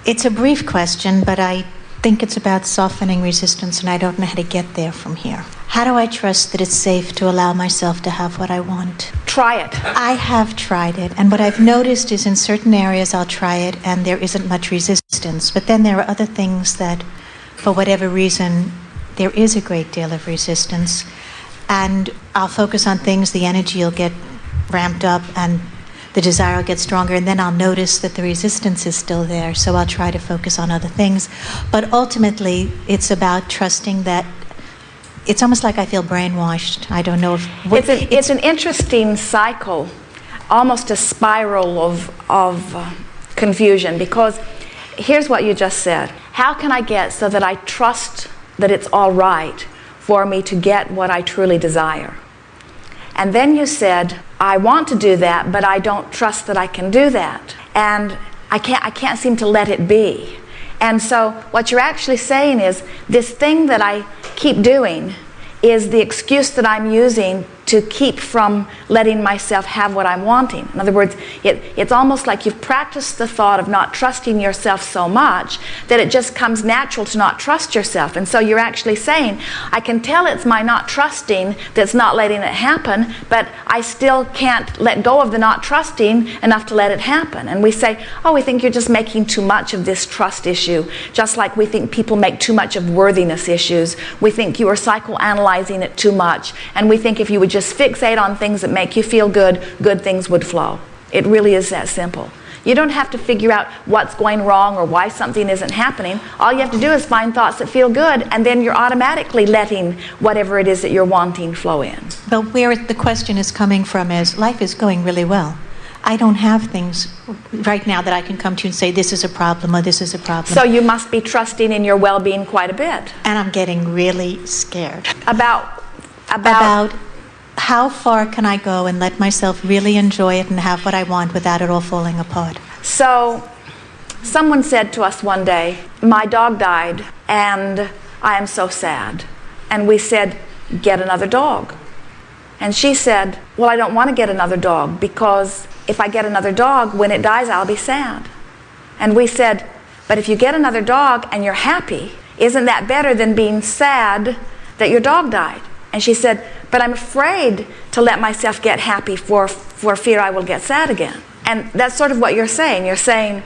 It's a brief question, but I think it's about softening resistance, and I don't know how to get there from here. How do I trust that it's safe to allow myself to have what I want? Try it. I have tried it, and what I've noticed is in certain areas I'll try it and there isn't much resistance, but then there are other things that, for whatever reason, there is a great deal of resistance, and I'll focus on things, the energy will get ramped up and the desire will get stronger, and then I'll notice that the resistance is still there, so I'll try to focus on other things. But ultimately, it's about trusting that it's almost like I feel brainwashed. I don't know if... It's an interesting cycle, almost a spiral of confusion, because here's what you just said. How can I get so that I trust that it's all right for me to get what I truly desire? And then you said, I want to do that, but I don't trust that I can do that. And I can't seem to let it be. And so what you're actually saying is, this thing that I keep doing is the excuse that I'm using to keep from letting myself have what I'm wanting. In other words, it's almost like you've practiced the thought of not trusting yourself so much that it just comes natural to not trust yourself. And so you're actually saying, I can tell it's my not trusting that's not letting it happen, but I still can't let go of the not trusting enough to let it happen. And we say, oh, we think you're just making too much of this trust issue, just like we think people make too much of worthiness issues. We think you are psychoanalyzing it too much, and we think if you would just fixate on things that make you feel good, good things would flow. It really is that simple. You don't have to figure out what's going wrong or why something isn't happening. All you have to do is find thoughts that feel good, and then you're automatically letting whatever it is that you're wanting flow in. But where the question is coming from is, life is going really well. I don't have things right now that I can come to and say, this is a problem or this is a problem. So you must be trusting in your well-being quite a bit. And I'm getting really scared. About how far can I go and let myself really enjoy it and have what I want without it all falling apart? So someone said to us one day, my dog died and I am so sad. And we said, get another dog. And she said, well, I don't want to get another dog, because if I get another dog, when it dies, I'll be sad. And we said, but if you get another dog and you're happy, isn't that better than being sad that your dog died? And she said, but I'm afraid to let myself get happy for fear I will get sad again. And that's sort of what you're saying. You're saying,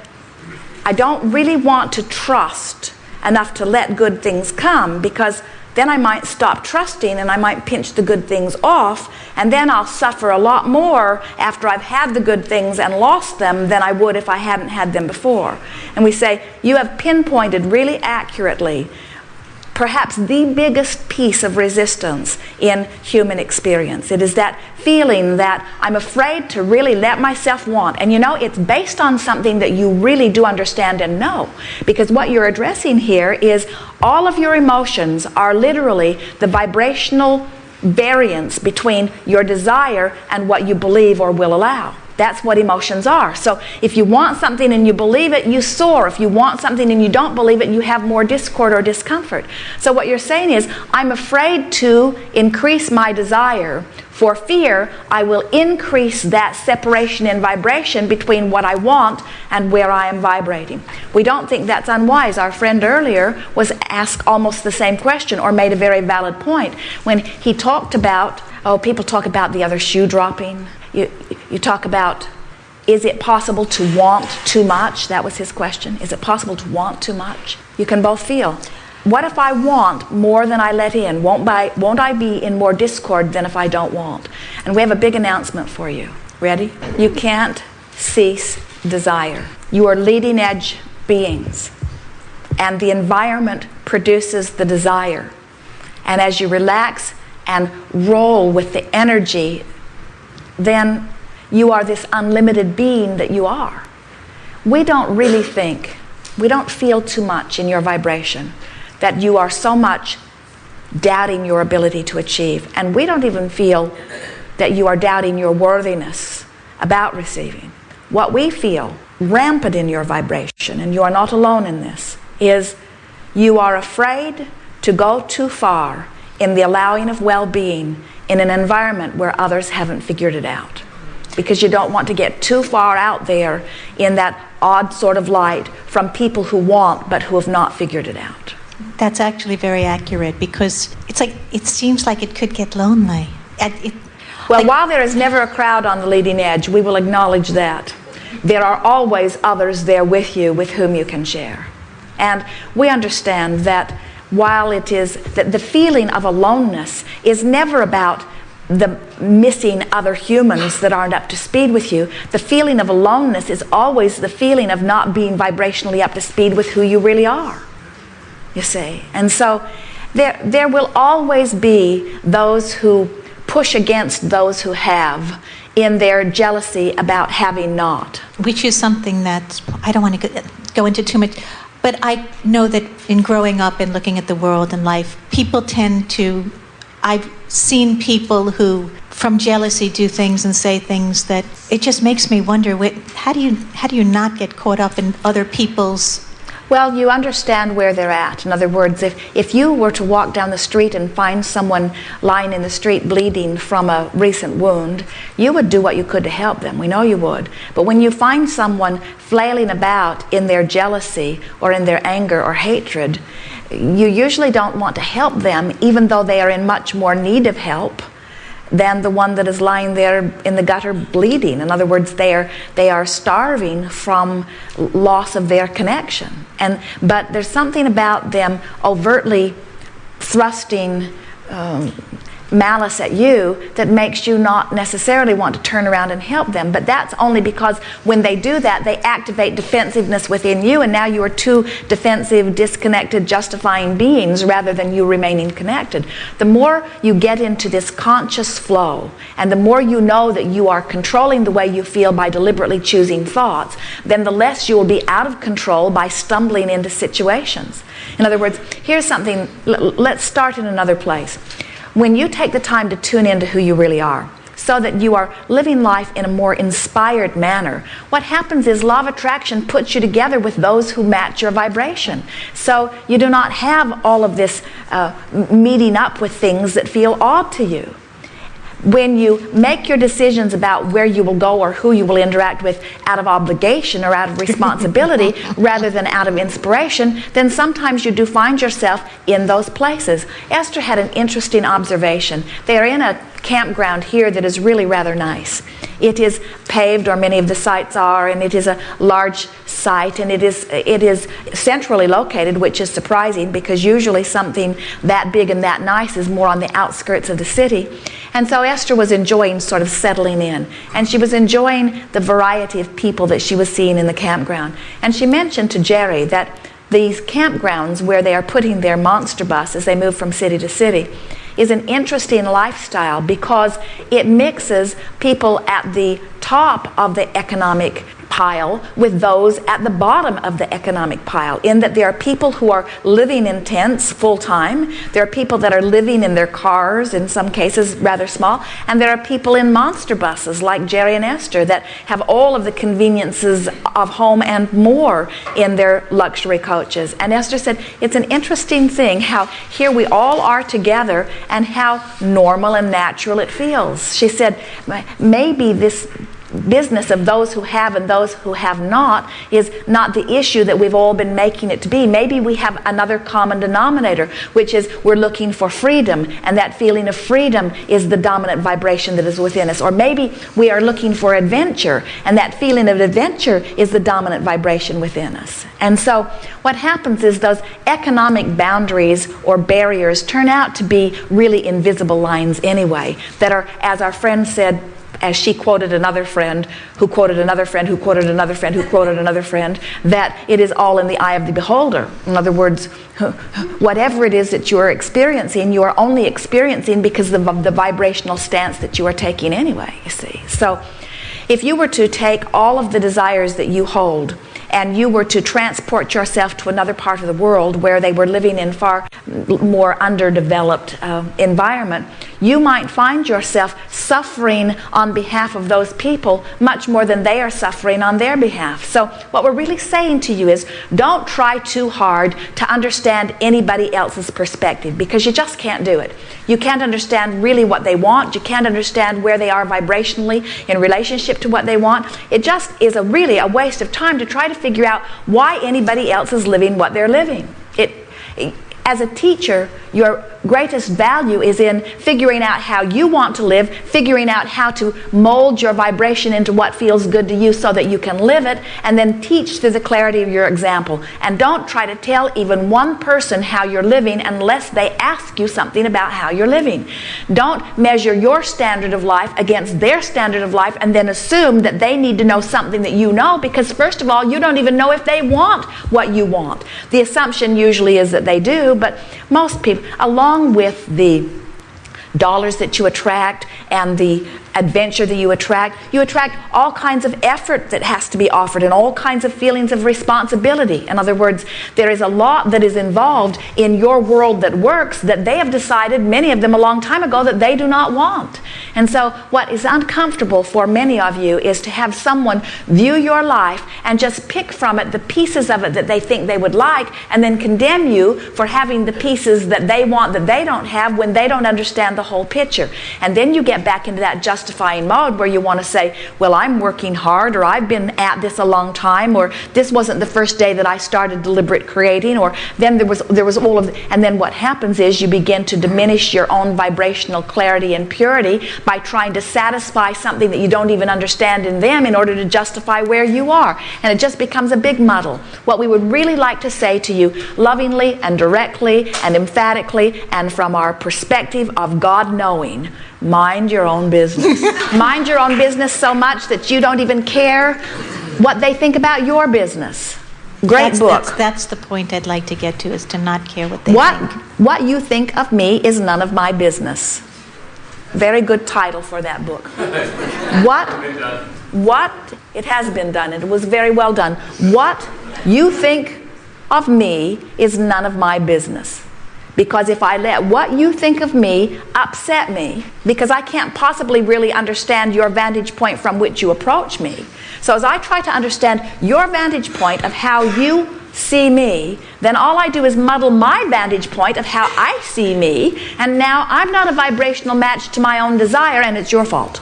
I don't really want to trust enough to let good things come, because then I might stop trusting and I might pinch the good things off, and then I'll suffer a lot more after I've had the good things and lost them than I would if I hadn't had them before. And we say, you have pinpointed really accurately perhaps the biggest piece of resistance in human experience. It is that feeling that I'm afraid to really let myself want. And you know, it's based on something that you really do understand and know. Because what you're addressing here is all of your emotions are literally the vibrational variance between your desire and what you believe or will allow. That's what emotions are. So if you want something and you believe it, you soar. If you want something and you don't believe it, you have more discord or discomfort. So what you're saying is, I'm afraid to increase my desire. For fear, I will increase that separation in vibration between what I want and where I am vibrating. We don't think that's unwise. Our friend earlier was asked almost the same question, or made a very valid point, when he talked about, people talk about the other shoe dropping. You talk about, is it possible to want too much? That was his question. Is it possible to want too much? You can both feel. What if I want more than I let in? Won't I be in more discord than if I don't want? And we have a big announcement for you. Ready? You can't cease desire. You are leading edge beings. And the environment produces the desire. And as you relax and roll with the energy, then you are this unlimited being that you are. We don't really think, we don't feel too much in your vibration that you are so much doubting your ability to achieve. And we don't even feel that you are doubting your worthiness about receiving. What we feel rampant in your vibration, and you are not alone in this, is you are afraid to go too far in the allowing of well-being in an environment where others haven't figured it out. because you don't want to get too far out there in that odd sort of light from people who want but who have not figured it out. That's actually very accurate, because it's like, it seems like it could get lonely. Well, while there is never a crowd on the leading edge, we will acknowledge that. There are always others there with you with whom you can share. And we understand that while it is, that the feeling of aloneness is never about the missing other humans that aren't up to speed with you. The feeling of aloneness is always the feeling of not being vibrationally up to speed with who you really are, you see. And so there will always be those who push against those who have in their jealousy about having not. Which is something that I don't want to go into too much, but I know that in growing up and looking at the world and life, people tend to, I've seen people who from jealousy do things and say things that it just makes me wonder, how do you not get caught up in other people's... Well, you understand where they're at. In other words, if you were to walk down the street and find someone lying in the street bleeding from a recent wound, you would do what you could to help them. We know you would. But when you find someone flailing about in their jealousy or in their anger or hatred, you usually don't want to help them, even though they are in much more need of help than the one that is lying there in the gutter bleeding. In other words, they are starving from loss of their connection. But there's something about them overtly thrusting malice at you that makes you not necessarily want to turn around and help them. But that's only because when they do that, they activate defensiveness within you, and now you are two defensive, disconnected, justifying beings rather than you remaining connected. The more you get into this conscious flow, and the more you know that you are controlling the way you feel by deliberately choosing thoughts, then the less you will be out of control by stumbling into situations. In other words, here's something, let's start in another place. When you take the time to tune into who you really are, so that you are living life in a more inspired manner, what happens is law of attraction puts you together with those who match your vibration. So you do not have all of this meeting up with things that feel odd to you. When you make your decisions about where you will go or who you will interact with out of obligation or out of responsibility rather than out of inspiration, then sometimes you do find yourself in those places. Esther had an interesting observation. They are in a campground here that is really rather nice. It is paved, or many of the sites are, and it is a large site, and it is centrally located, which is surprising because usually something that big and that nice is more on the outskirts of the city. And so Esther was enjoying sort of settling in, and she was enjoying the variety of people that she was seeing in the campground. And she mentioned to Jerry that these campgrounds where they are putting their monster bus as they move from city to city is an interesting lifestyle because it mixes people at the top of the economic pile with those at the bottom of the economic pile, in that there are people who are living in tents full-time, there are people that are living in their cars, in some cases rather small, and there are people in monster buses like Jerry and Esther that have all of the conveniences of home and more in their luxury coaches. And Esther said it's an interesting thing how here we all are together and how normal and natural it feels. She said maybe this business of those who have and those who have not is not the issue that we've all been making it to be. Maybe we have another common denominator, which is we're looking for freedom, and that feeling of freedom is the dominant vibration that is within us. Or maybe we are looking for adventure, and that feeling of adventure is the dominant vibration within us. And so what happens is those economic boundaries or barriers turn out to be really invisible lines anyway, that are, as our friend said, as she quoted another friend, who quoted another friend, who quoted another friend, who quoted another friend, that it is all in the eye of the beholder. In other words, whatever it is that you are experiencing, you are only experiencing because of the vibrational stance that you are taking anyway, you see. So if you were to take all of the desires that you hold and you were to transport yourself to another part of the world where they were living in far more underdeveloped environment, you might find yourself suffering on behalf of those people much more than they are suffering on their behalf. So what we're really saying to you is, don't try too hard to understand anybody else's perspective, because you just can't do it. You can't understand really what they want. You can't understand where they are vibrationally in relationship to what they want. It just is really a waste of time to try to figure out why anybody else is living what they're living. As a teacher, your greatest value is in figuring out how you want to live, figuring out how to mold your vibration into what feels good to you so that you can live it, and then teach through the clarity of your example. And don't try to tell even one person how you're living unless they ask you something about how you're living. Don't measure your standard of life against their standard of life and then assume that they need to know something that you know, because first of all, you don't even know if they want what you want. The assumption usually is that they do, but most people, along with the dollars that you attract and the adventure that you attract all kinds of effort that has to be offered and all kinds of feelings of responsibility. In other words, there is a lot that is involved in your world that works that they have decided, many of them a long time ago, that they do not want. And so what is uncomfortable for many of you is to have someone view your life and just pick from it the pieces of it that they think they would like, and then condemn you for having the pieces that they want that they don't have when they don't understand the whole picture. And then you get back into that justifying mode where you want to say, well, I'm working hard, or I've been at this a long time, or this wasn't the first day that I started deliberate creating, or then there was all of, and then what happens is you begin to diminish your own vibrational clarity and purity by trying to satisfy something that you don't even understand in them in order to justify where you are. And it just becomes a big muddle. What we would really like to say to you, lovingly and directly and emphatically and from our perspective of God knowing, mind your own business. Mind your own business so much that you don't even care what they think about your business. Great book. That's the point I'd like to get to, is to not care what they think. What you think of me is none of my business. Very good title for that book. What it has been done, and it was very well done. What you think of me is none of my business. Because if I let what you think of me upset me, because I can't possibly really understand your vantage point from which you approach me. So as I try to understand your vantage point of how you see me, then all I do is muddle my vantage point of how I see me, and now I'm not a vibrational match to my own desire, and it's your fault.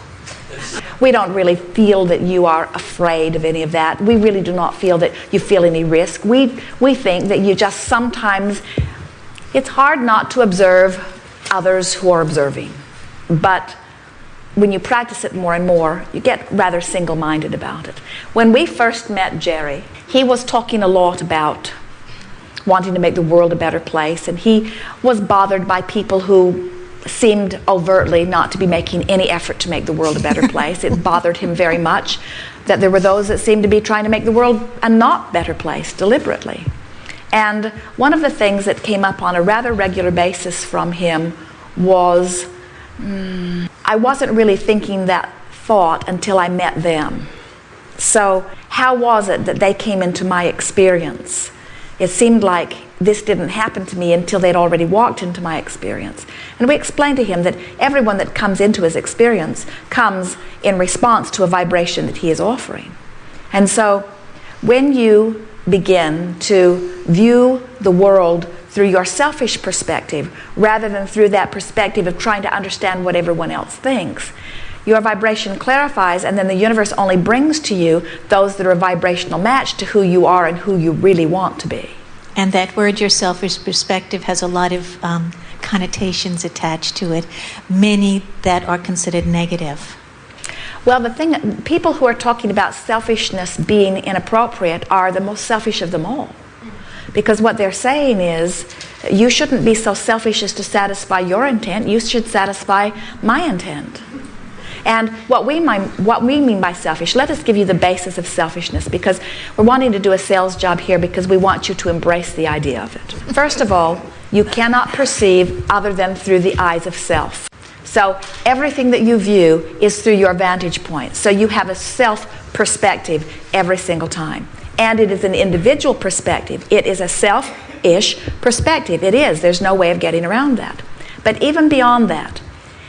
We don't really feel that you are afraid of any of that. We really do not feel that you feel any risk. We think that you just sometimes, it's hard not to observe others who are observing. But when you practice it more and more, you get rather single-minded about it. When we first met Jerry, he was talking a lot about wanting to make the world a better place, and he was bothered by people who seemed overtly not to be making any effort to make the world a better place. It bothered him very much that there were those that seemed to be trying to make the world a not better place deliberately. And one of the things that came up on a rather regular basis from him was, I wasn't really thinking that thought until I met them. So how was it that they came into my experience? It seemed like this didn't happen to me until they'd already walked into my experience. And we explained to him that everyone that comes into his experience comes in response to a vibration that he is offering. And so when you begin to view the world through your selfish perspective rather than through that perspective of trying to understand what everyone else thinks, your vibration clarifies, and then the universe only brings to you those that are a vibrational match to who you are and who you really want to be. And that word, your selfish perspective, has a lot of connotations attached to it, many that are considered negative. Well, the thing, people who are talking about selfishness being inappropriate are the most selfish of them all. Because what they're saying is, you shouldn't be so selfish as to satisfy your intent, you should satisfy my intent. And what we mean by selfish, let us give you the basis of selfishness, because we're wanting to do a sales job here because we want you to embrace the idea of it. First of all, you cannot perceive other than through the eyes of self. So everything that you view is through your vantage point. So you have a self perspective every single time. And it is an individual perspective. It is a self-ish perspective. It is. There's no way of getting around that. But even beyond that,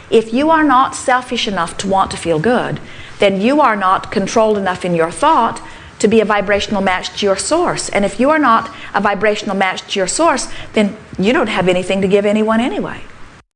If you are not selfish enough to want to feel good, then you are not controlled enough in your thought to be a vibrational match to your source. And if you are not a vibrational match to your source, then you don't have anything to give anyone anyway.